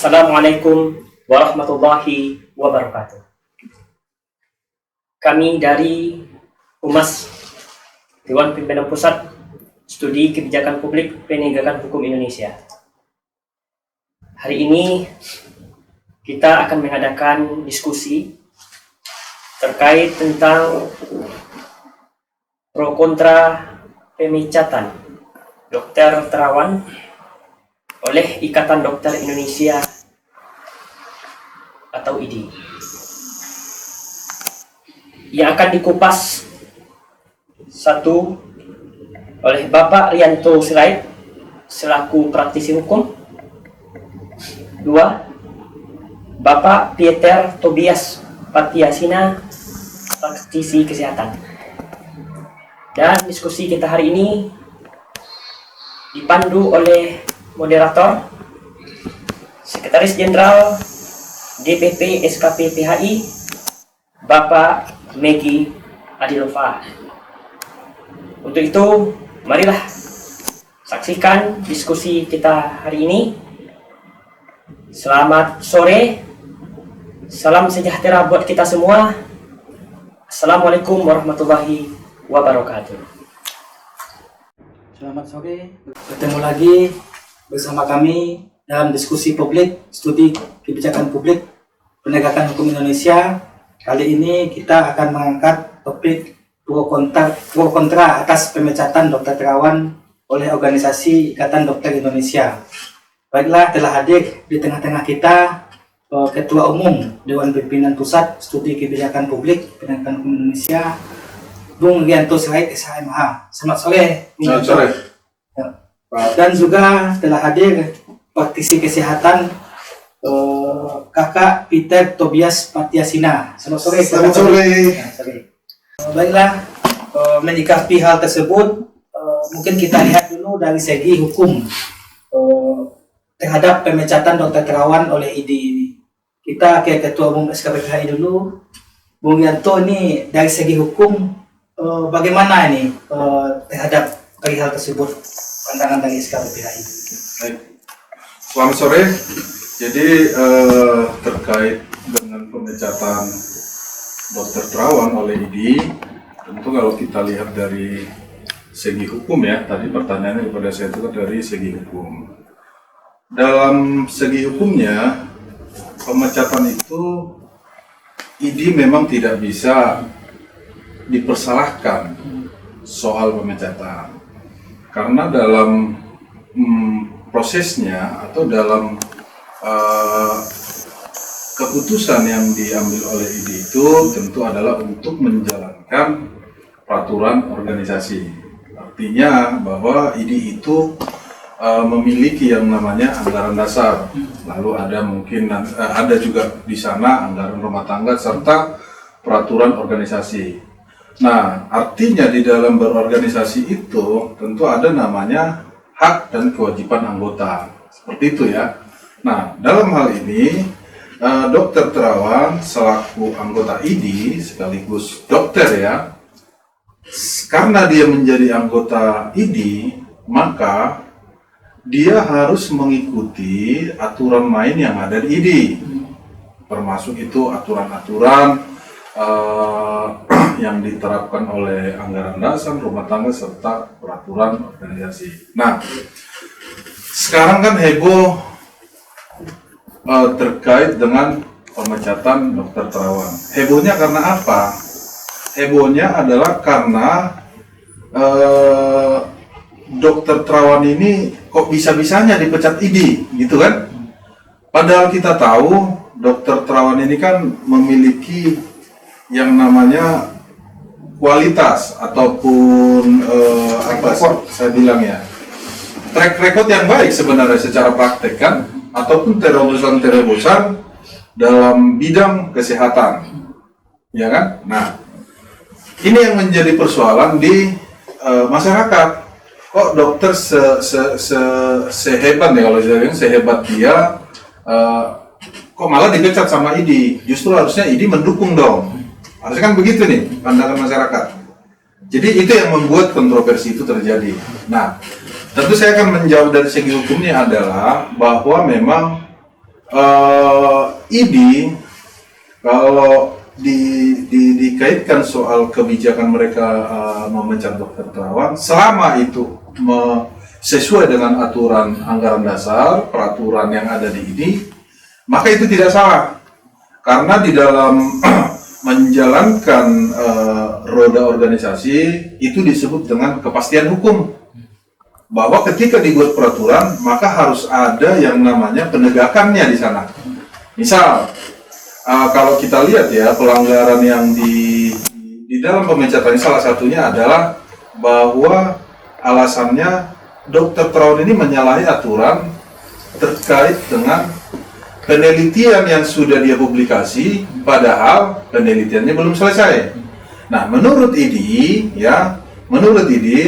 Assalamualaikum warahmatullahi wabarakatuh. Kami dari Humas Dewan Pimpinan Pusat Studi Kebijakan Publik Penegakan Hukum Indonesia. Hari ini kita akan mengadakan diskusi terkait tentang pro kontra pemecatan Dr. Terawan oleh Ikatan Dokter Indonesia atau IDI, yang akan dikupas satu oleh Bapak Rianto Sirait selaku praktisi hukum, dua Bapak Pieter Tobias Patiasina praktisi kesehatan. Dan diskusi kita hari ini dipandu oleh moderator Sekretaris Jenderal DPP SKP PHI Bapak Megi Adilova. Untuk itu, marilah saksikan diskusi kita hari ini. Selamat sore, salam sejahtera buat kita semua. Assalamualaikum warahmatullahi wabarakatuh. Selamat sore, bertemu lagi bersama kami dalam diskusi publik studi kebijakan publik penegakan hukum Indonesia. Kali ini kita akan mengangkat topik pro kontra atas pemecatan Dr. Terawan oleh organisasi Ikatan Dokter Indonesia. Baiklah, telah hadir di tengah-tengah kita Ketua Umum Dewan Pimpinan Pusat Studi Kebijakan Publik Penegakan Hukum Indonesia, Bung Rianto Sirait SHMH. Selamat sore. Selamat sore. Dan juga telah hadir praktisi kesehatan Kakak Pieter Tobias Patiasina. Selamat sore. Selamat sore. Baiklah, menyikapi hal tersebut, mungkin kita lihat dulu dari segi hukum terhadap pemecatan Dr. Terawan oleh IDI ini. Kita ke Ketua Umum SKPPHI dulu, Bung Rianto. Ini dari segi hukum bagaimana ini terhadap hal tersebut, pandangan dari SKPPHI? Baik. Selamat sore. Jadi terkait dengan pemecatan Dr. Terawan oleh IDI, tentu kalau kita lihat dari segi hukum ya, tadi pertanyaannya kepada saya itu dari segi hukum. Dalam segi hukumnya, pemecatan itu IDI memang tidak bisa dipersalahkan soal pemecatan, karena dalam prosesnya atau dalam keputusan yang diambil oleh IDI itu tentu adalah untuk menjalankan peraturan organisasi. Artinya bahwa IDI itu memiliki yang namanya anggaran dasar, lalu ada juga di sana anggaran rumah tangga serta peraturan organisasi. Nah, artinya di dalam berorganisasi itu tentu ada namanya hak dan kewajiban anggota, seperti itu ya. Nah, dalam hal ini Dr. Terawan selaku anggota IDI sekaligus dokter ya, karena dia menjadi anggota IDI, maka dia harus mengikuti aturan main yang ada di IDI, termasuk itu aturan-aturan yang diterapkan oleh anggaran dasar, rumah tangga, serta peraturan organisasi. Nah, sekarang kan heboh terkait dengan pemecatan Dr. Terawan. Hebohnya karena apa? Hebohnya adalah karena Dr. Terawan ini kok bisa-bisanya dipecat IDI, gitu kan? Padahal kita tahu Dr. Terawan ini kan memiliki yang namanya kualitas ataupun saya bilang ya, track record yang baik sebenarnya secara praktek kan, ataupun terobosan-terobosan dalam bidang kesehatan, ya kan? Nah, ini yang menjadi persoalan di masyarakat. Kok dokter sehebat nih, kalau saya bilang sehebat dia, kok malah dipecat sama IDI? Justru harusnya IDI mendukung dong. Harusnya kan begitu nih pandangan masyarakat. Jadi itu yang membuat kontroversi itu terjadi. Nah, tentu saya akan menjawab dari segi hukumnya adalah bahwa memang ID kalau dikaitkan soal kebijakan mereka memecat dokter terawan, selama itu sesuai dengan aturan anggaran dasar, peraturan yang ada di ID, maka itu tidak salah. Karena di dalam menjalankan roda organisasi itu disebut dengan kepastian hukum. Bahwa ketika dibuat peraturan, maka harus ada yang namanya penegakannya di sana. Misal, kalau kita lihat ya, pelanggaran yang di dalam pemecatan ini salah satunya adalah bahwa alasannya dokter terawan ini menyalahi aturan terkait dengan penelitian yang sudah dia publikasi, padahal penelitiannya belum selesai. Nah, menurut ID,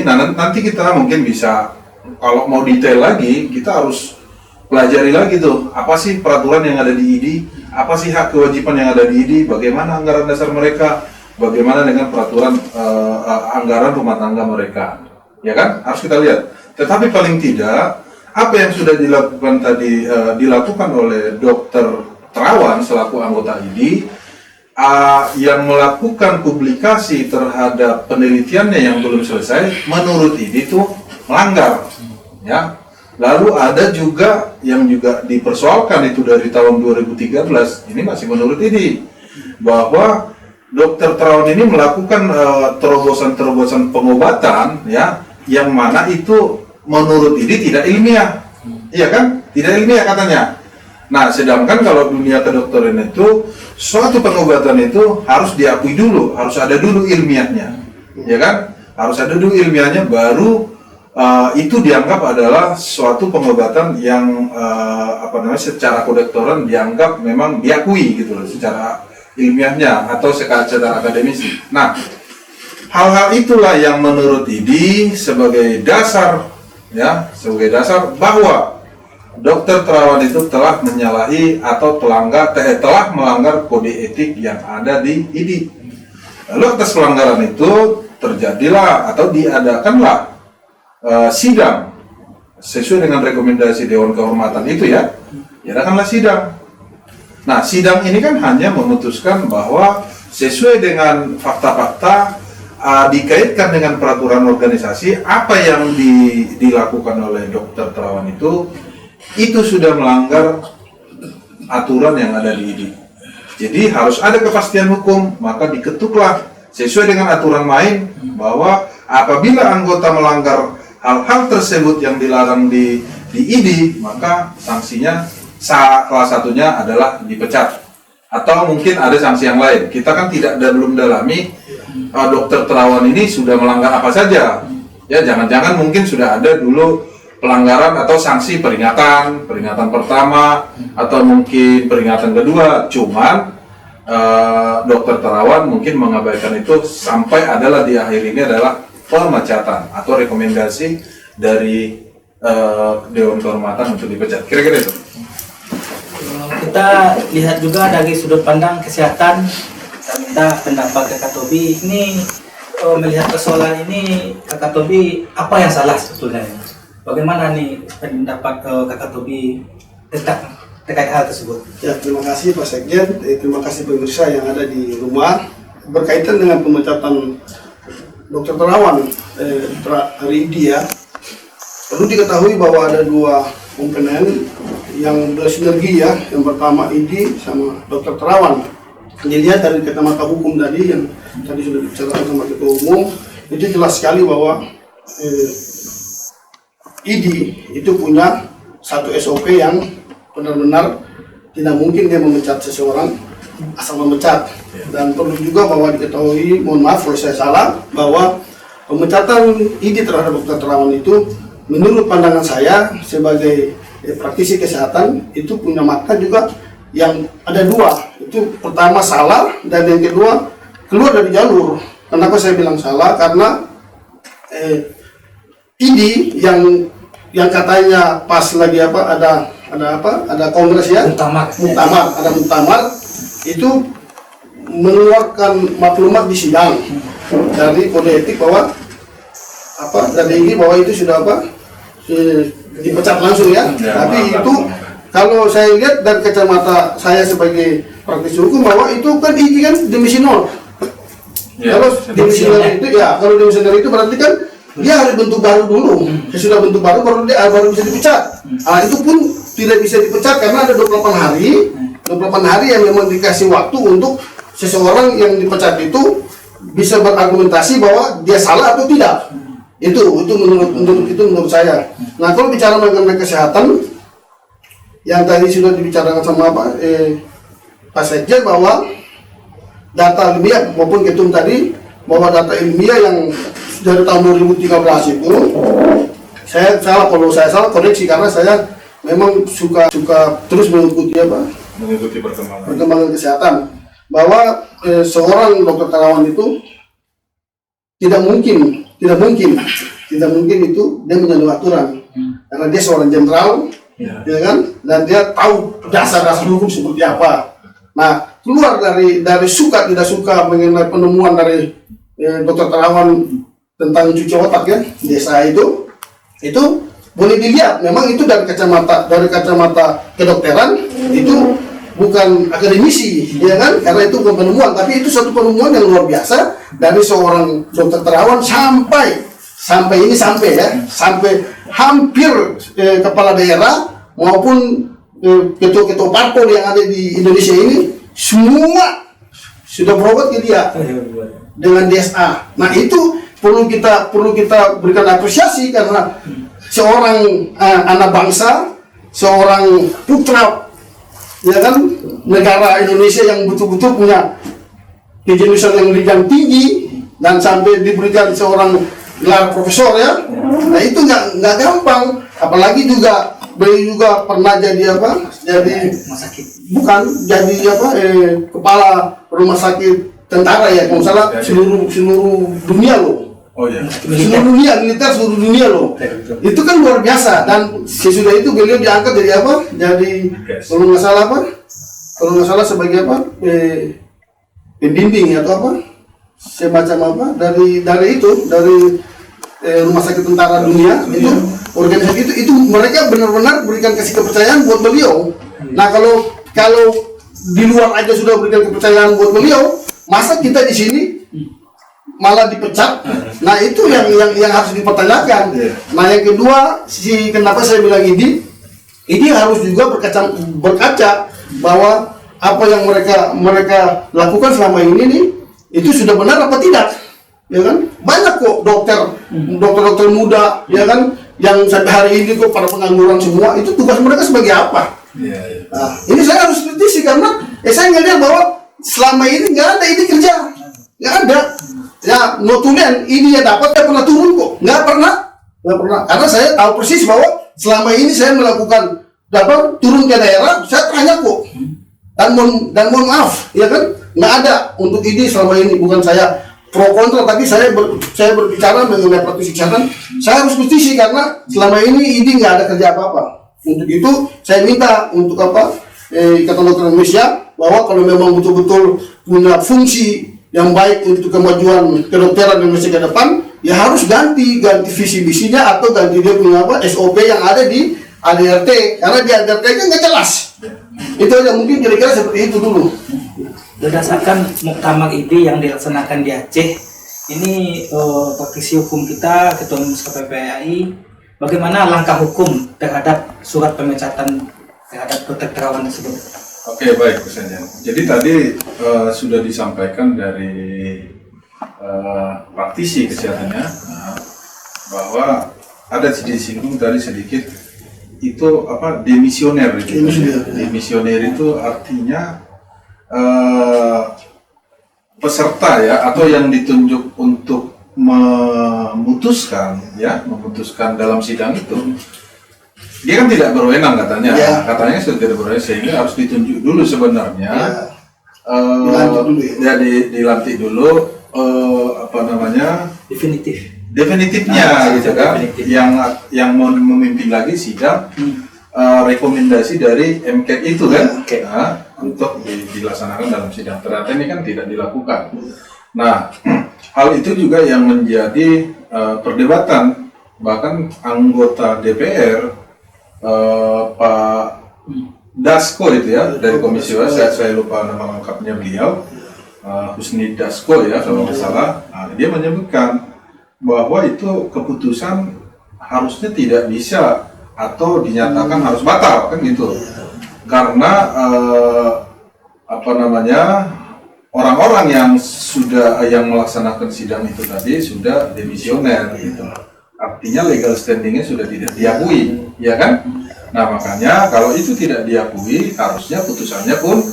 nanti kita mungkin bisa, kalau mau detail lagi, kita harus pelajari lagi tuh, apa sih peraturan yang ada di ID, apa sih hak kewajiban yang ada di ID, bagaimana anggaran dasar mereka, bagaimana dengan peraturan anggaran rumah tangga mereka, ya kan? Harus kita lihat. Tetapi paling tidak, apa yang sudah dilakukan tadi, dilakukan oleh dokter terawan selaku anggota ID, yang melakukan publikasi terhadap penelitiannya yang belum selesai, menurut ID itu melanggar, ya. Lalu ada juga yang juga dipersoalkan itu dari tahun 2013, ini masih menurut ID, bahwa dokter terawan ini melakukan terobosan-terobosan pengobatan, ya, yang mana itu menurut ID tidak ilmiah, iya kan? Tidak ilmiah katanya. Nah, sedangkan kalau dunia kedokteran itu, suatu pengobatan itu harus diakui dulu, harus ada dulu ilmiahnya, ya kan? Harus ada dulu ilmiahnya, baru itu dianggap adalah suatu pengobatan yang secara kedokteran dianggap memang diakui gitu loh, secara ilmiahnya atau secara akademisi. Nah, hal-hal itulah yang menurut ID sebagai dasar, ya, sebagai dasar bahwa dokter terawan itu telah menyalahi atau telah melanggar kode etik yang ada di ID. Lalu atas pelanggaran itu terjadilah atau diadakanlah sidang sesuai dengan rekomendasi Dewan Kehormatan itu, ya, diadakanlah sidang. Nah, sidang ini kan hanya memutuskan bahwa sesuai dengan fakta-fakta dikaitkan dengan peraturan organisasi, apa yang dilakukan oleh dokter terawan itu sudah melanggar aturan yang ada di ID. Jadi harus ada kepastian hukum, maka diketuklah sesuai dengan aturan main bahwa apabila anggota melanggar hal-hal tersebut yang dilarang di ID, maka sanksinya salah satunya adalah dipecat. Atau mungkin ada sanksi yang lain. Kita kan belum dalami dokter terawan ini sudah melanggar apa saja. Ya, jangan-jangan mungkin sudah ada dulu pelanggaran atau sanksi peringatan pertama atau mungkin peringatan kedua. Cuman dokter terawan mungkin mengabaikan itu sampai adalah di akhir ini adalah pemecatan atau rekomendasi dari Dewan Kehormatan untuk dipecat. Kira-kira itu. Kita lihat juga dari sudut pandang kesehatan, kita pendapat Kakak Tobi ini melihat persoalan ini, Kakak Tobi apa yang salah sebetulnya? Bagaimana nih pendapat Kakak Tobi terkait hal tersebut? Ya, terima kasih Pak Sekjen, terima kasih pemirsa yang ada di rumah. Berkaitan dengan pemecatan Dokter Terawan hari ini, ya, perlu diketahui bahwa ada dua komponen yang bersinergi, ya. Yang pertama ID sama Dokter Terawan. Dilihat dari kacamata hukum tadi yang tadi sudah dibicarakan sama Ketua Umum, itu jelas sekali bahwa ID itu punya satu SOP yang benar-benar tidak mungkin dia memecat seseorang asal memecat. Dan perlu juga bahwa diketahui, mohon maaf kalau saya salah, bahwa pemecatan ID terhadap Dokter Terawan itu menurut pandangan saya sebagai praktisi kesehatan itu punya makna juga yang ada dua. Itu pertama salah, dan yang kedua keluar dari jalur. Kenapa saya bilang salah? Karena ID yang katanya pas lagi ada kongres, ya, muktamar itu mengeluarkan maklumat di sidang dari kode etik bahwa dari ini bahwa itu sudah dipecat langsung, ya. Tapi itu kalau saya lihat dari kacamata saya sebagai praktisi hukum bahwa itu kan ini kan dimisional. Ya, Kalau dimisional itu ya, kalau dimisional itu berarti kan dia harus bentuk baru dulu. Sesudah bentuk baru baru dia baru bisa dipecat. Itu pun tidak bisa dipecat karena ada 28 hari. 28 hari yang memang dikasih waktu untuk seseorang yang dipecat itu bisa berargumentasi bahwa dia salah atau tidak. Itu menurut saya. Nah, kalau bicara mengenai kesehatan yang tadi sudah dibicarakan sama Pak Sekjen bahwa data ilmiah maupun ketum tadi bahwa data ilmiah yang dari tahun 2013 itu saya salah, kalau saya salah koreksi karena saya memang suka terus mengikuti perkembangan kesehatan bahwa seorang dokter terawan itu tidak mungkin itu dia menyalahi aturan karena dia seorang jenderal ya kan, dan dia tahu dasar-dasar hukum seperti apa. Nah, keluar dari suka tidak suka mengenai penemuan dari dokter terawan tentang cuci otak ya desa itu boleh dilihat memang itu dari kacamata kedokteran itu bukan akademisi ya kan, karena itu bukan penemuan, tapi itu satu penemuan yang luar biasa dari seorang dokter terawan sampai hampir kepala daerah maupun ketua-ketua parpol yang ada di Indonesia ini semua sudah berobat ke dia dengan DSA. Nah, itu perlu kita berikan apresiasi karena seorang anak bangsa, seorang putra ya kan negara Indonesia yang betul-betul punya kejeniusan yang tinggi dan sampai diberikan seorang gelar profesor ya. Nah, itu nggak gampang, apalagi juga beliau juga pernah jadi kepala rumah sakit tentara ya, kalau salah seluruh dunia loh. Oh ya. Seluruh dunia, militer seluruh dunia loh. Itu kan luar biasa, dan sesudah itu beliau diangkat jadi kalau nggak salah sebagai pembimbing atau semacam dari rumah sakit tentara dunia itu. Organisasi itu mereka benar-benar berikan kasih kepercayaan buat beliau. Nah, kalau di luar aja sudah berikan kepercayaan buat beliau, masa kita di sini malah dipecat? Nah, itu yang harus dipertanyakan. Nah, yang kedua, kenapa saya bilang ini harus juga berkaca bahwa apa yang mereka lakukan selama ini nih itu sudah benar apa tidak, ya kan? Banyak kok dokter muda, ya kan, yang sampai hari ini kok pada pengangguran semua. Itu tugas mereka sebagai apa? Nah, ini saya harus kritisi karena saya ngelihat bahwa selama ini nggak ada ini kerja, nggak ada. Ya, notulen ini ya dapat, ya pernah turun kok, nggak pernah. Karena saya tahu persis bahwa selama ini saya melakukan turun ke daerah, saya tanya kok. Dan mohon maaf, ya kan, nggak ada untuk ini selama ini. Bukan saya pro kontra, tapi saya berbicara mengenai praktisi kesehatan. Saya harus kritisi karena selama ini nggak ada kerja apa-apa. Untuk itu saya minta untuk Ikatan Dokter Indonesia bahwa kalau memang betul-betul punya fungsi yang baik untuk kemajuan kedokteran Indonesia ke depan, ya harus ganti visi misinya atau ganti dia punya SOP yang ada di ADRT, karena di ADRT kan nggak jelas. Itu aja, mungkin kira-kira seperti itu dulu. Berdasarkan muktamar ID yang dilaksanakan di Aceh, ini praktisi hukum kita, Ketua Umum KPPAI, bagaimana langkah hukum terhadap surat pemecatan terhadap dokter terawan tersebut? Oke, baik, pesannya. Jadi tadi sudah disampaikan dari praktisi kesehatannya bahwa ada disinggung tadi sedikit itu demisioner itu. Demisioner itu artinya peserta ya, atau yang ditunjuk untuk memutuskan dalam sidang itu, dia kan tidak berwenang katanya, katanya sudah tidak berwenang, sehingga harus ditunjuk dulu sebenarnya, dilantik dulu definitifnya gitu kan, yang mau memimpin lagi sidang, rekomendasi dari MKED itu kan, untuk dilaksanakan dalam sidang. Ternyata ini kan tidak dilakukan. Nah, hal itu juga yang menjadi perdebatan, bahkan anggota DPR Pak Dasko itu ya dari Komisi Waras, saya lupa nama lengkapnya beliau, Husni Dasko ya kalau nggak salah. Nah, dia menyebutkan bahwa itu keputusan harusnya tidak bisa atau dinyatakan harus batal kan gitu, karena orang-orang yang melaksanakan sidang itu tadi sudah demisioner gitu. Artinya legal standingnya sudah tidak diakui, ya kan? Nah makanya kalau itu tidak diakui, harusnya putusannya pun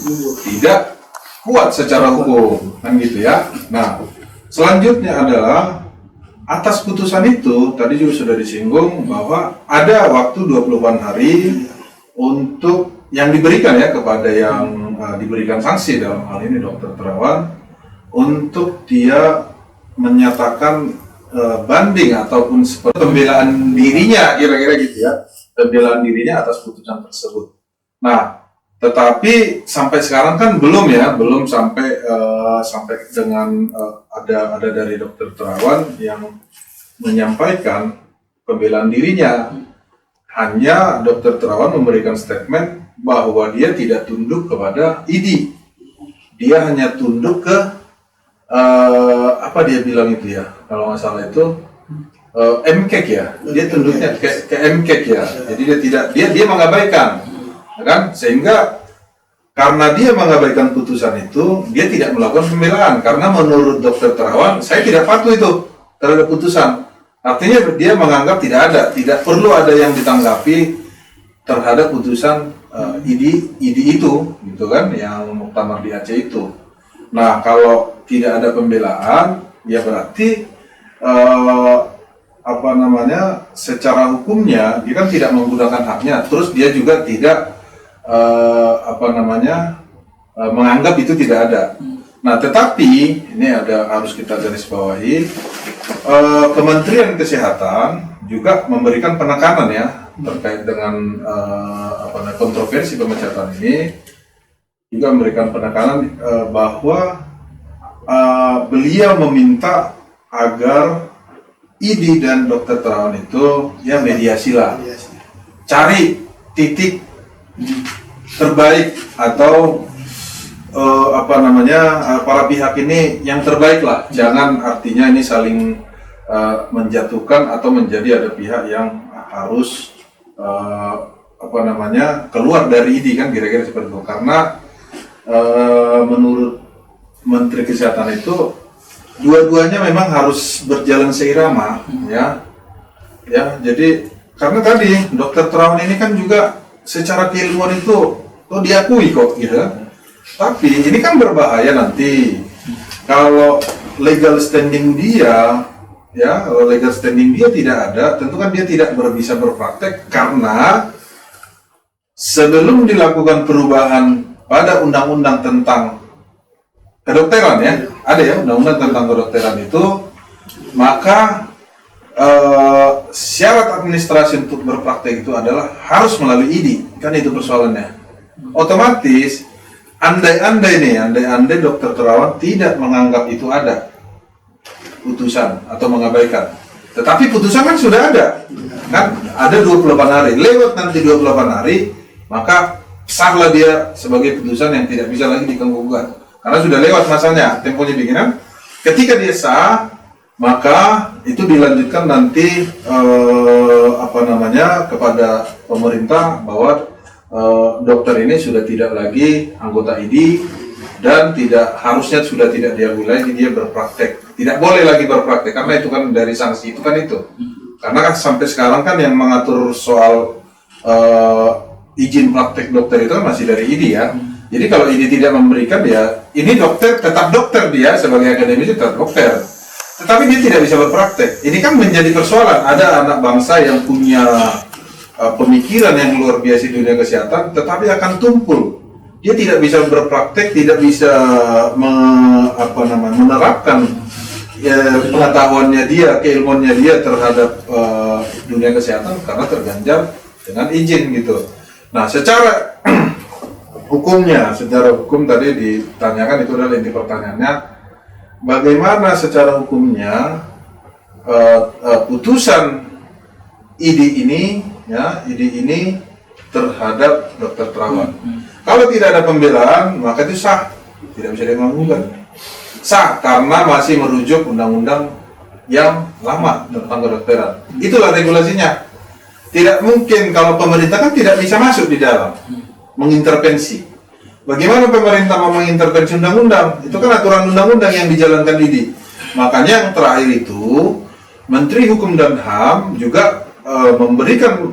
tidak kuat secara hukum, kan gitu ya. Nah selanjutnya adalah atas putusan itu tadi juga sudah disinggung bahwa ada waktu 28 hari untuk yang diberikan ya kepada yang diberikan sanksi, dalam hal ini Dr. Terawan, untuk dia menyatakan banding ataupun seperti pembelaan dirinya, kira-kira gitu ya, pembelaan dirinya atas putusan tersebut. Nah, tetapi sampai sekarang kan belum sampai dengan ada dari Dr. Terawan yang menyampaikan pembelaan dirinya. Hanya Dr. Terawan memberikan statement bahwa dia tidak tunduk kepada ID. Dia hanya tunduk ke apa dia bilang itu ya, kalau nggak salah itu MKEK ya. Dia tunduknya ke MKEK ya. Jadi dia mengabaikan, kan? Sehingga karena dia mengabaikan putusan itu, dia tidak melakukan pembelaan. Karena menurut Dr. Terawan, saya tidak patuh itu terhadap putusan. Artinya dia menganggap tidak perlu ada yang ditanggapi terhadap putusan ID itu, gitu kan, yang muktamar di Aceh itu. Nah, kalau tidak ada pembelaan, ya berarti secara hukumnya dia kan tidak menggunakan haknya. Terus dia juga tidak menganggap itu tidak ada. Nah, tetapi ini harus kita garis bawahi. Kementerian Kesehatan juga memberikan penekanan ya terkait dengan kontroversi pemecatan ini, juga memberikan penekanan bahwa beliau meminta agar ID dan Dr. Terawan itu ya mediasi lah, cari titik terbaik atau para pihak ini yang terbaik lah. Jangan artinya ini saling menjatuhkan atau menjadi ada pihak yang harus keluar dari ID, kan kira-kira seperti itu. Karena menurut Menteri Kesehatan itu dua-duanya memang harus berjalan seirama ya. Jadi karena tadi Dr. Terawan ini kan juga secara keilmuan itu diakui kok gitu. Tapi ini kan berbahaya nanti kalau legal standing dia tidak ada, tentu kan dia tidak bisa berpraktek, karena sebelum dilakukan perubahan pada undang-undang tentang kedokteran ya, ada ya undang-undang tentang kedokteran itu, maka syarat administrasi untuk berpraktek itu adalah harus melalui ID, kan itu persoalannya. Otomatis andai Dr. Terawan tidak menganggap itu ada putusan atau mengabaikan, tetapi putusan kan sudah ada, kan ada 28 hari, lewat nanti 28 hari, maka sahlah dia sebagai putusan yang tidak bisa lagi diganggu-gugat, karena sudah lewat masanya, temponya bikinan. Ketika dia sah, maka itu dilanjutkan nanti kepada pemerintah bahwa dokter ini sudah tidak lagi anggota ID dan harusnya sudah tidak diakui lagi dia berpraktek, tidak boleh lagi berpraktek, karena itu kan dari sanksi itu kan itu. Karena kan sampai sekarang kan yang mengatur soal izin praktek dokter itu kan masih dari ID ya. Jadi kalau ID tidak memberikan, ya ini dokter tetap dokter, dia sebagai akademisi tetap dokter, tetapi dia tidak bisa berpraktek. Ini kan menjadi persoalan. Ada anak bangsa yang punya pemikiran yang luar biasa di dunia kesehatan, tetapi akan tumpul. Dia tidak bisa berpraktek, tidak bisa menerapkan pengetahuannya dia, keilmuannya dia terhadap dunia kesehatan karena terganjal dengan izin gitu. Nah, secara secara hukum tadi ditanyakan, itu adalah inti pertanyaannya, bagaimana secara hukumnya putusan ID ini terhadap Dr. Terawan. Kalau tidak ada pembelaan, maka itu sah, tidak bisa diganggu-gugat. Sah karena masih merujuk undang-undang yang lama tentang kedokteran. Itulah regulasinya. Tidak mungkin kalau pemerintah kan tidak bisa masuk di dalam mengintervensi. Bagaimana pemerintah mau mengintervensi undang-undang? Itu kan aturan undang-undang yang dijalankan IDI. Makanya yang terakhir itu Menteri Hukum dan HAM juga memberikan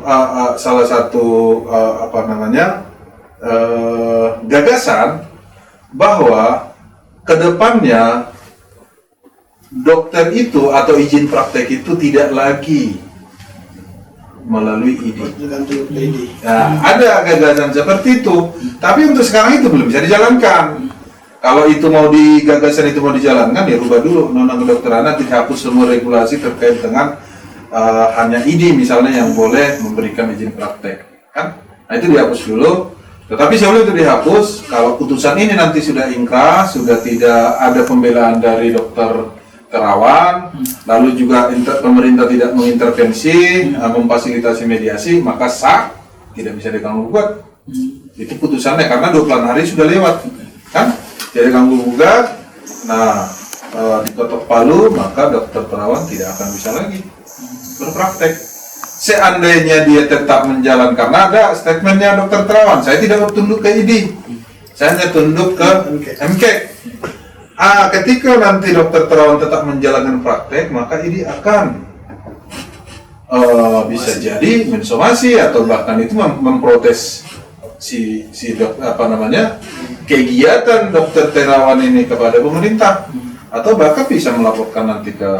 salah satu gagasan bahwa kedepannya dokter itu atau izin praktek itu tidak lagi melalui IDI. Nah, ada gagasan seperti itu, tapi untuk sekarang itu belum bisa dijalankan. Kalau itu mau gagasan itu mau dijalankan, ya rubah dulu undang-undang kedokteran, dihapus semua regulasi terkait dengan hanya IDI misalnya yang boleh memberikan izin praktek, kan? Nah, itu dihapus dulu. Tetapi sebelum itu dihapus, kalau putusan ini nanti sudah ingkrah, sudah tidak ada pembelaan dari Dokter Terawan, lalu juga pemerintah tidak mengintervensi, memfasilitasi mediasi, maka sah, tidak bisa diganggu-gugat. Itu putusannya, karena 24 hari sudah lewat, kan? Tidak diganggu-gugat. Nah, diketok palu, maka Dokter Terawan tidak akan bisa lagi berpraktek. Seandainya dia tetap menjalankan, karena ada statementnya Dokter Terawan, saya tidak tunduk ke IDI, saya hanya tunduk ke MK. Ketika nanti Dokter Terawan tetap menjalankan praktek, maka IDI akan bisa jadi mensomasi atau bahkan itu memprotes kegiatan Dokter Terawan ini kepada pemerintah, atau bahkan bisa melaporkan nanti ke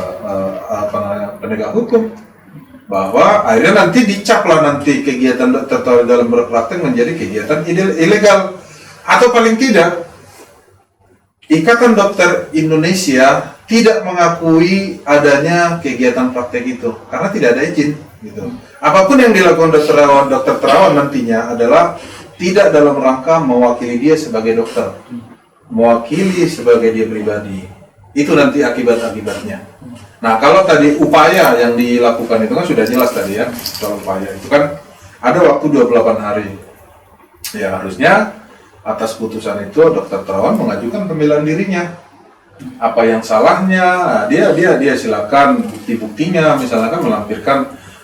penegak hukum, bahwa akhirnya nanti dicaplah nanti kegiatan Dokter Terawan dalam berpraktek menjadi kegiatan ilegal, atau paling tidak Ikatan Dokter Indonesia tidak mengakui adanya kegiatan praktek itu karena tidak ada izin, gitu. Apapun yang dilakukan Dokter Terawan nantinya adalah tidak dalam rangka mewakili dia sebagai dokter, mewakili sebagai dia pribadi. Itu nanti akibat-akibatnya. Nah, kalau tadi upaya yang dilakukan itu kan sudah jelas tadi ya, soal upaya itu kan ada waktu 28 hari. Ya harusnya atas putusan itu Dokter Terawan mengajukan pembelaan dirinya. Apa yang salahnya? Dia silakan bukti-buktinya, misalnya kan melampirkan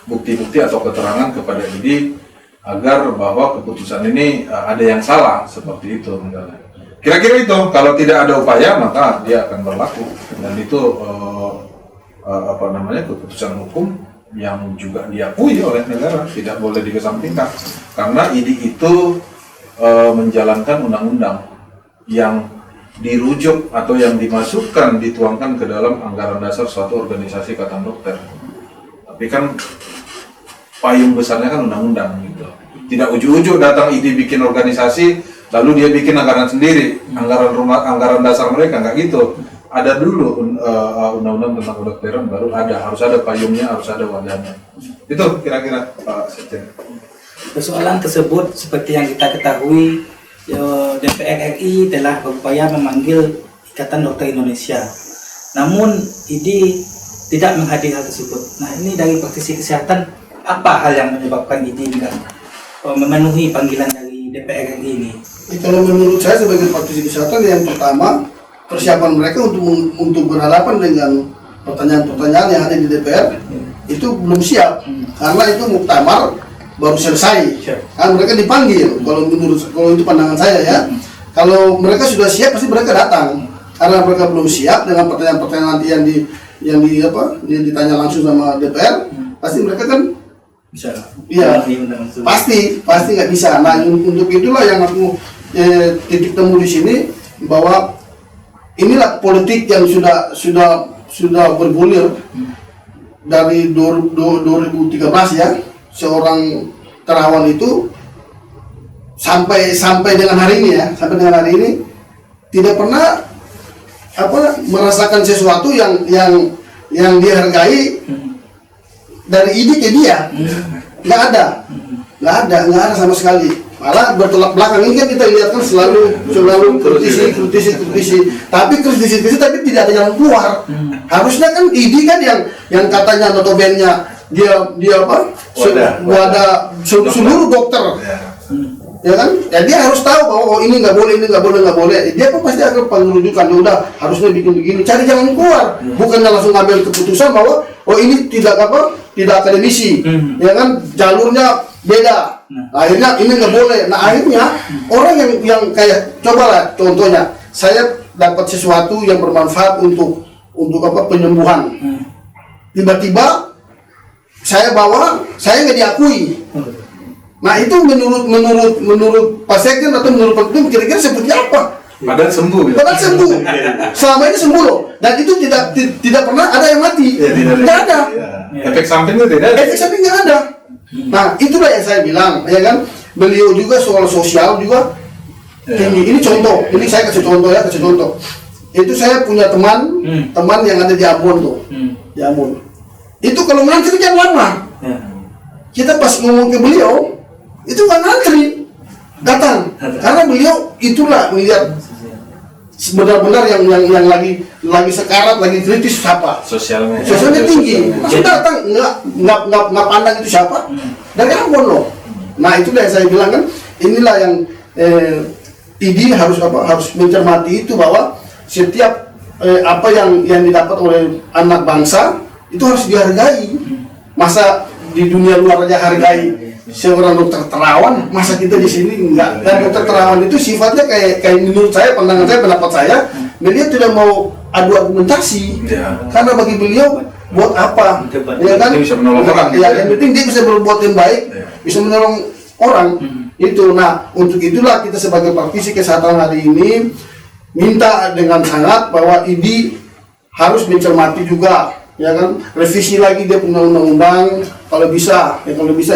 bukti-bukti atau keterangan kepada IDI agar bahwa keputusan ini ada yang salah seperti itu misalnya. Kira-kira itu, kalau tidak ada upaya maka dia akan berlaku, dan itu keputusan hukum yang juga diakui oleh negara, tidak boleh dikesampingkan karena IDI itu menjalankan undang-undang yang dirujuk atau yang dimasukkan, dituangkan ke dalam anggaran dasar suatu organisasi ikatan dokter. Tapi kan payung besarnya kan undang-undang gitu. Tidak ujuk-ujuk datang IDI bikin organisasi lalu dia bikin anggaran sendiri, anggaran dasar mereka, nggak gitu. Ada dulu undang-undang tentang kedokteran, baru harus ada payungnya, harus ada wadahnya. Itu kira-kira Pak Sekjen. Persoalan tersebut seperti yang kita ketahui, DPR RI telah berupaya memanggil Ikatan Dokter Indonesia. Namun IDI tidak menghadiri hal tersebut. Nah, ini dari praktisi kesehatan, apa hal yang menyebabkan IDI enggak memenuhi panggilan dari DPR RI ini? Kalau menurut saya sebagai praktisi kesehatan, yang pertama persiapan mereka untuk berhadapan dengan pertanyaan-pertanyaan yang ada di DPR itu belum siap, karena itu muktamar baru selesai, kan mereka dipanggil. Kalau itu pandangan saya ya, kalau mereka sudah siap pasti mereka datang. Karena mereka belum siap dengan pertanyaan-pertanyaan nanti yang ditanya langsung sama DPR, pasti mereka kan bisa. Iya, pasti nggak bisa. Nah, untuk itulah yang aku titik temu di sini, bahwa inilah politik yang sudah bergulir dari 2013 ya. Seorang Terawan itu sampai dengan hari ini tidak pernah merasakan sesuatu yang dihargai dari IDI ke dia. Nggak ada sama sekali. Malah bertolak belakang. Ini kan kita lihat kan selalu kritisi, tapi kritisi tapi tidak ada jalan keluar. Harusnya kan IDI kan yang katanya notabene dia apa? Seluruh dokter. Ya. Ya kan? Ya dia harus tahu bahwa oh, ini nggak boleh, ini nggak boleh, nggak boleh. Dia pun pasti akan pengerujukan. Ya udah, harusnya bikin begini. Cari jalan keluar. Bukannya langsung ngambil keputusan bahwa oh ini tidak apa? Tidak akademisi. Ya kan? Jalurnya beda. Akhirnya ini nggak boleh. Nah akhirnya orang yang kayak cobalah contohnya, saya dapat sesuatu yang bermanfaat untuk apa penyembuhan. Tiba-tiba saya bawa, saya nggak diakui. Nah itu menurut Pak Sekjen atau menurut Pak Ketum kira-kira seperti apa? Padahal sembuh. Ya? Padahal sembuh. Selama ini sembuh loh. Dan itu tidak pernah ada yang mati. Ya, tidak ada. Ya. Efek samping itu tidak ada. Efek samping nggak ada. Nah itulah yang saya bilang, ya kan? Beliau juga soal sosial juga tinggi. Ini contoh. Ini saya kasih contoh. Itu saya punya teman yang ada di Ambon tuh. Di Ambon. Itu kalau ngantri kan lama. Kita pas ngomong ke beliau, itu nggak ngantri, datang. Karena beliau itulah melihat benar-benar yang lagi sekarat, lagi kritis siapa. Sosialnya tinggi. Langsung datang, nggak pandang itu siapa. Dari Ambon loh. Nah itulah yang saya bilang kan, inilah yang ID harus mencermati itu bahwa setiap apa yang didapat oleh anak bangsa itu harus dihargai. Masa di dunia luar aja hargai seorang dokter terawan, masa kita di sini enggak? Dan dokter terawan itu sifatnya kayak menurut saya, pandangan saya, pendapat saya, beliau tidak mau adu argumentasi. Karena bagi beliau buat apa? Ya kan? Bisa menolong orang. Ya, yang penting dia bisa berbuat yang baik, bisa menolong orang. Itu. Nah, untuk itulah kita sebagai praktisi kesehatan hari ini minta dengan sangat bahwa ID harus mencermati juga, ya kan, revisi lagi dia punya undang-undang kalau bisa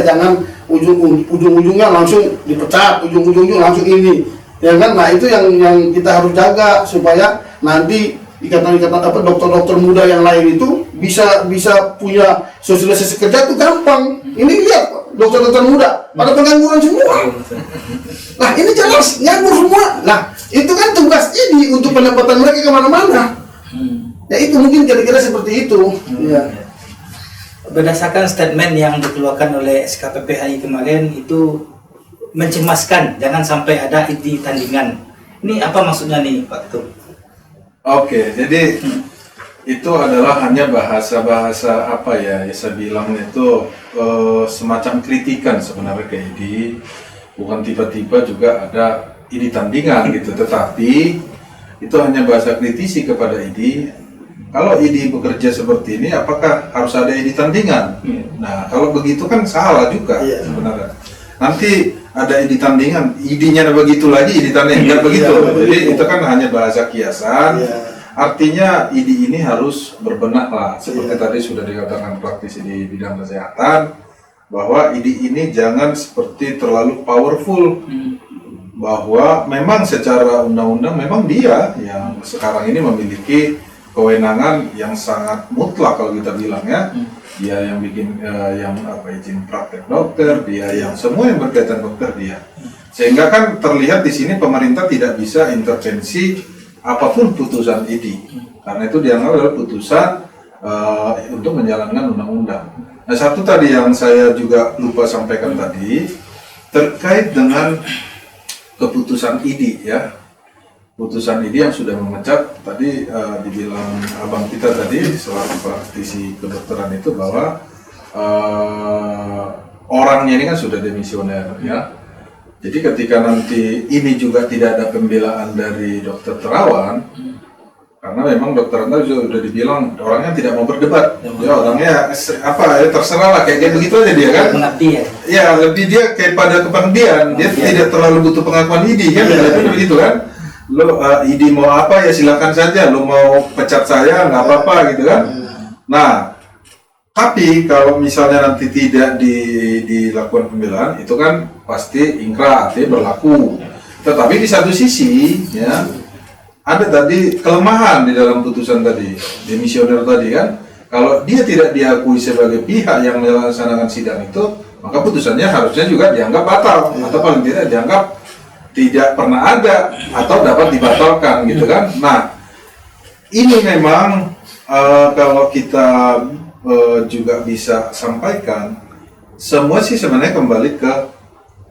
jangan ujung-ujungnya langsung dipecat, ujung-ujungnya langsung ini, ya kan. Nah itu yang kita harus jaga supaya nanti ikatan-ikatan apa dokter-dokter muda yang lain itu bisa punya sosialisasi kerja itu gampang. Ini lihat dokter-dokter muda pada pengangguran semua. Nah ini jelas nganggur semua. Nah itu kan tugas ini untuk pendapatan mereka kemana-mana. Ya itu mungkin kira-kira seperti itu. Ya. Berdasarkan statement yang dikeluarkan oleh SKPPHI kemarin itu mencemaskan, jangan sampai ada ID tandingan. Ini apa maksudnya nih Pak Ketum? Oke, jadi itu adalah hanya bahasa-bahasa apa ya, saya bilang itu semacam kritikan sebenarnya ke ID. Bukan tiba-tiba juga ada ID tandingan gitu, tetapi itu hanya bahasa kritisi kepada ID. Kalau ID bekerja seperti ini, apakah harus ada ID tandingan? Nah, kalau begitu kan salah juga sebenarnya. Nanti ada ID tandingan, ID-nya begitu lagi, ID tandingan begitu. Jadi itu kan hanya bahasa kiasan. Artinya ID ini harus berbenah lah. Seperti tadi sudah dikatakan praktisi di bidang kesehatan, bahwa ID ini jangan seperti terlalu powerful. Bahwa memang secara undang-undang memang dia yang sekarang ini memiliki kewenangan yang sangat mutlak kalau kita bilang ya. Dia yang bikin izin praktek dokter, dia yang semua yang berkaitan dokter dia. Sehingga kan terlihat di sini pemerintah tidak bisa intervensi apapun putusan ID. Karena itu dianggap adalah putusan untuk menjalankan undang-undang. Nah, satu tadi yang saya juga lupa sampaikan tadi terkait dengan keputusan ID ya. Putusan ID yang sudah memecat tadi dibilang abang kita tadi selaku praktisi kedokteran itu bahwa orangnya ini kan sudah demisioner ya. Jadi ketika nanti ini juga tidak ada pembelaan dari dokter terawan, karena memang dokter terawan sudah dibilang orangnya tidak mau berdebat, ya orangnya terserah lah kayak begitu aja dia kan. Mengabdi ya. Ya lebih dia kayak pada kepengabdian, dia tidak terlalu butuh pengakuan ID kan, begitu kan. Lo ID mau apa ya silakan saja, lo mau pecat saya nggak apa-apa gitu kan. Nah, tapi kalau misalnya nanti tidak dilakukan pembelaan, itu kan pasti ingkrah, artinya berlaku. Tetapi di satu sisi, ya ada tadi kelemahan di dalam putusan tadi, demisioner tadi kan. Kalau dia tidak diakui sebagai pihak yang melaksanakan sidang itu, maka putusannya harusnya juga dianggap batal atau paling tidak dianggap tidak pernah ada atau dapat dibatalkan gitu kan. Nah, ini memang kalau kita juga bisa sampaikan, semua sih sebenarnya kembali ke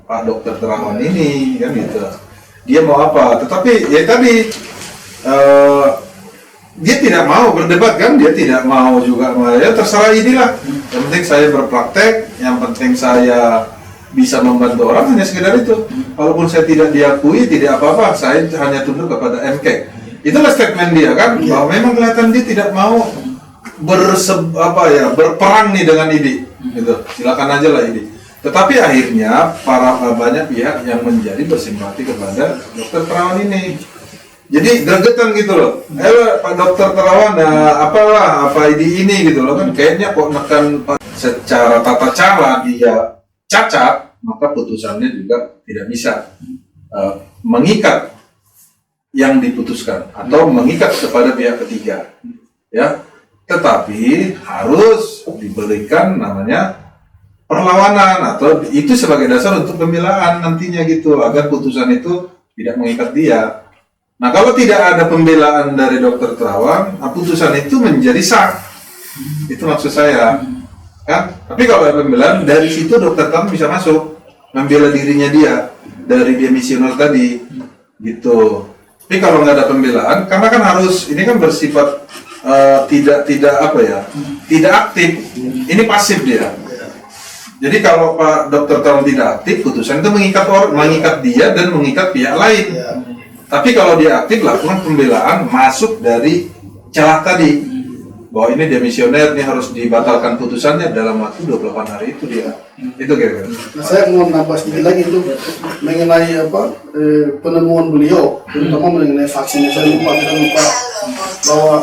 Pak Dokter Terawan ini kan gitu. Dia mau apa? Tetapi ya tadi dia tidak mau berdebat kan, dia tidak mau juga, ya terserah inilah. Yang penting saya berpraktek, yang penting saya bisa membantu orang, hanya sekedar itu. Walaupun saya tidak diakui, tidak apa-apa, saya hanya tunduk kepada MK. Itulah statement dia kan, bahwa memang kelihatan dia tidak mau berperang nih dengan IDI. Gitu. Silakan aja lah IDI. Tetapi akhirnya banyak pihak yang menjadi bersimpati kepada Dokter Terawan ini. Jadi gregetan gitu loh. Pak Dokter Terawan, apa ini gitu loh kan. Kayaknya kok nekan secara tata cara dia cacat, maka putusannya juga tidak bisa mengikat yang diputuskan atau mengikat kepada pihak ketiga. Ya, tetapi harus diberikan namanya perlawanan atau itu sebagai dasar untuk pembelaan nantinya gitu agar putusan itu tidak mengikat dia. Nah, kalau tidak ada pembelaan dari Dokter Terawan, putusan itu menjadi sah. Itu maksud saya, kan? Tapi kalau ada pembelaan, dari situ Dokter Terawan bisa masuk membela dirinya dia dari dia misioner tadi, gitu. Tapi kalau nggak ada pembelaan, karena kan harus ini kan bersifat tidak aktif. Ini pasif dia. Jadi kalau Pak Dokter Terawan tidak aktif, putusan itu mengikat dia dan mengikat pihak lain. Tapi kalau dia aktif, lakukan pembelaan masuk dari celah tadi bahwa ini demisioner, ini harus dibatalkan putusannya dalam waktu 28 hari itu dia. Itu kira-kira. Nah, saya mau nambah sedikit lagi itu mengenai penemuan beliau, terutama mengenai vaksin. Saya lupa bahwa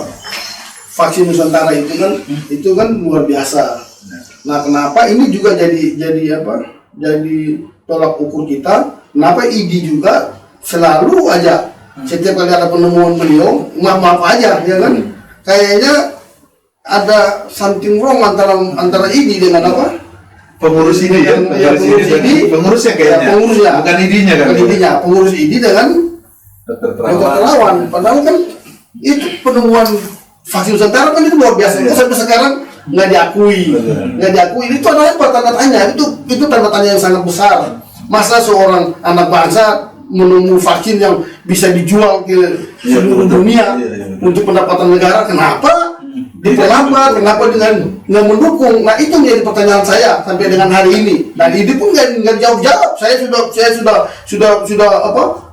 vaksin Nusantara itu kan luar biasa. Nah, kenapa ini juga jadi tolak ukur kita? Kenapa ID juga selalu aja setiap kali ada penemuan beliau maaf aja, ya kan? Kayaknya ada something wrong antara ID dengan apa? Pengurus ini ya, pengurusnya kayaknya. Pengurusnya. Bukan ID-nya kan? Bukan ID-nya, pengurus ID dengan Dokter Dokter Terawan. Padahal kan itu penemuan vaksin Nusantara kan itu luar biasa. Itu sampai sekarang nggak diakui. Itu adalah tanda tanya. Itu tanda tanya yang sangat besar. Masa seorang anak bangsa menemu vaksin yang bisa dijual ke seluruh dunia untuk pendapatan negara, kenapa diperlambat, kenapa dengan nggak mendukung? Nah, itu menjadi pertanyaan saya sampai dengan hari ini. Dan ini pun nggak jawab. Saya sudah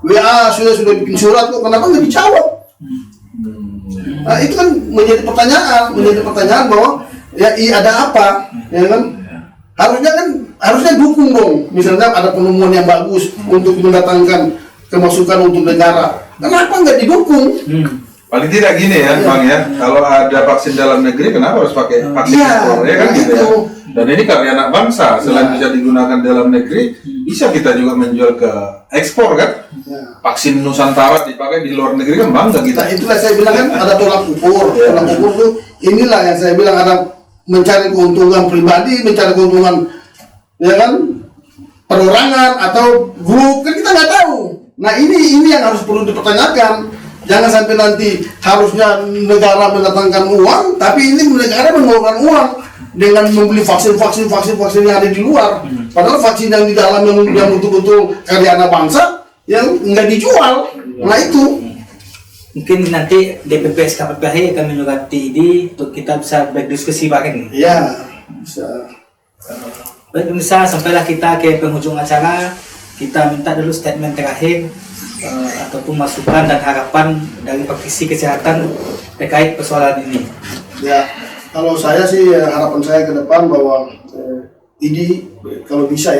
WA sudah bikin surat kok, kenapa nggak dijawab? Nah, itu kan menjadi pertanyaan bahwa ya ada apa, ya kan? Harusnya dukung dong. Misalnya ada penemuan yang bagus untuk mendatangkan kemasukan untuk negara. Kenapa nggak didukung? Paling tidak gini ya, Bang ya. Kalau ada vaksin dalam negeri, kenapa harus pakai vaksin impor? Ya kan gitu ya. Dan ini karya anak bangsa. Selain bisa digunakan dalam negeri, bisa kita juga menjual ke ekspor kan? Vaksin Nusantara dipakai di luar negeri kan bangga kita. Nah, itulah saya bilang kan ada tolak ukur. Tolak ukur tuh inilah yang saya bilang ada mencari keuntungan pribadi, mencari keuntungan ya kan perorangan atau grup, kan kita nggak tahu. Nah, ini yang harus perlu dipertanyakan. Jangan sampai nanti harusnya negara mendatangkan uang, tapi ini negara mengeluarkan uang dengan membeli vaksin yang ada di luar. Padahal vaksin yang di dalam yang betul-betul karya anak bangsa yang nggak dijual. Nah, itu Mungkin nanti DPP SKPPH akan menyurati ini untuk kita bisa berdiskusi bareng. ya bisa. Baik pemirsa, sampailah kita ke penghujung acara. Kita minta dulu statement terakhir ataupun masukan dan harapan dari praktisi kesehatan terkait persoalan ini. Ya, kalau saya sih harapan saya ke depan bahwa ini kalau bisa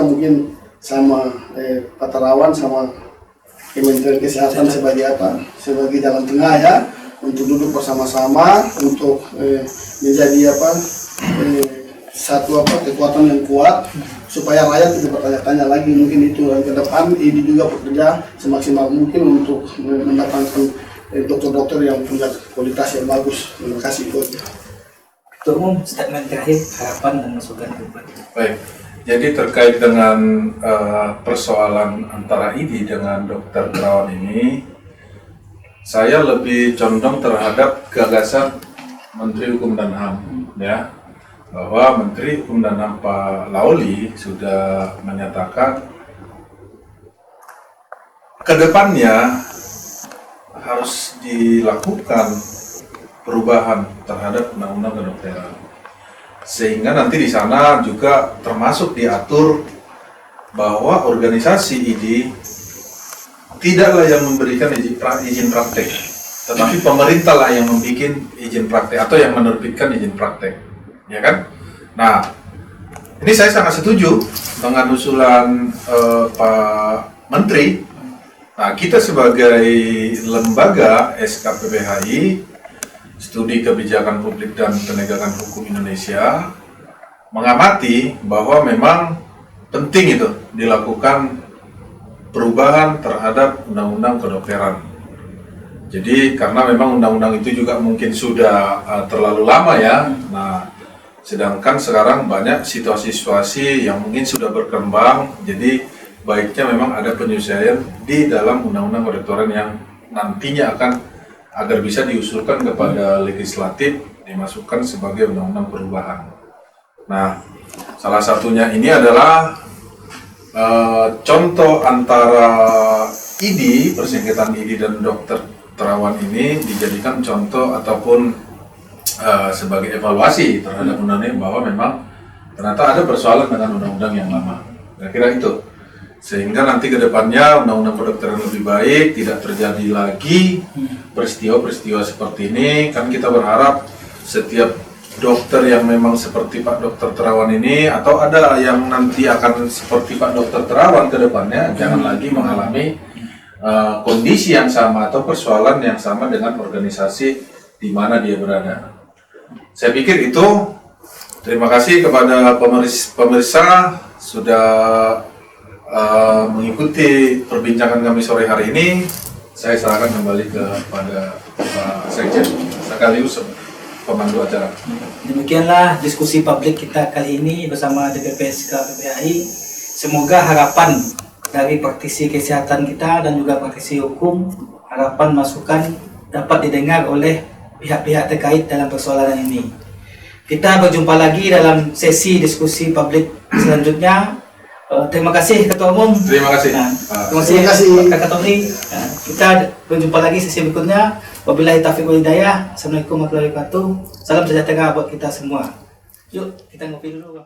mungkin sama Pak Terawan sama Kementerian Kesehatan sebagai jalan tengah ya, untuk duduk bersama-sama untuk menjadi satu kekuatan yang kuat supaya rakyat tidak bertanya-tanya lagi. Mungkin itu yang ke depan ini juga bekerja semaksimal mungkin untuk mendatangkan dokter-dokter yang punya kualitas yang bagus. Terima kasih. Ketua Umum, statement terakhir, harapan dan masukan ke depan. Baik, jadi terkait dengan persoalan antara ID dengan Dokter Terawan ini, saya lebih condong terhadap gagasan Menteri Hukum dan HAM, ya, bahwa Menteri Hukum dan HAM Pak Lauli sudah menyatakan kedepannya harus dilakukan perubahan terhadap undang-undang kedokteran, sehingga nanti di sana juga termasuk diatur bahwa organisasi ID tidaklah yang memberikan izin praktek, tetapi pemerintah lah yang membuat izin praktek atau yang menerbitkan izin praktek, ya kan? Nah, ini saya sangat setuju dengan usulan Pak Menteri. Nah, kita sebagai lembaga SKPPHI, Studi Kebijakan Publik dan Penegakan Hukum Indonesia, mengamati bahwa memang penting itu dilakukan perubahan terhadap undang-undang kedokteran. Jadi karena memang undang-undang itu juga mungkin sudah terlalu lama ya. Nah, sedangkan sekarang banyak situasi-situasi yang mungkin sudah berkembang, jadi baiknya memang ada penyesuaian di dalam undang-undang kedokteran yang nantinya akan agar bisa diusulkan kepada legislatif dimasukkan sebagai undang-undang perubahan. Nah, salah satunya ini adalah contoh antara ID, persengketaan ID dan dokter terawan ini dijadikan contoh ataupun sebagai evaluasi terhadap undang-undang bahwa memang ternyata ada persoalan dengan undang-undang yang lama. Kira-kira itu. Sehingga nanti ke depannya undang-undang kedokteran lebih baik, tidak terjadi lagi peristiwa-peristiwa seperti ini. Kan kita berharap setiap dokter yang memang seperti Pak Dokter Terawan ini, atau ada yang nanti akan seperti Pak Dokter Terawan ke depannya, jangan lagi mengalami kondisi yang sama atau persoalan yang sama dengan organisasi di mana dia berada. Saya pikir itu. Terima kasih kepada pemirsa sudah mengikuti perbincangan kami sore hari ini. Saya serahkan kembali kepada Pak Sekjen sekaligus pemandu acara. Demikianlah diskusi publik kita kali ini bersama DPP SKPPHI. Semoga harapan dari praktisi kesehatan kita dan juga praktisi hukum, harapan masukan dapat didengar oleh pihak-pihak terkait dalam persoalan ini. Kita berjumpa lagi dalam sesi diskusi publik selanjutnya. Terima kasih Ketua Umum. Terima kasih. Terima kasih Kak Tony. Kita berjumpa lagi sesi berikutnya. Wabillahi taufiq wal hidayah. Assalamualaikum warahmatullahi wabarakatuh. Salam sejahtera buat kita semua. Yuk kita ngopi dulu.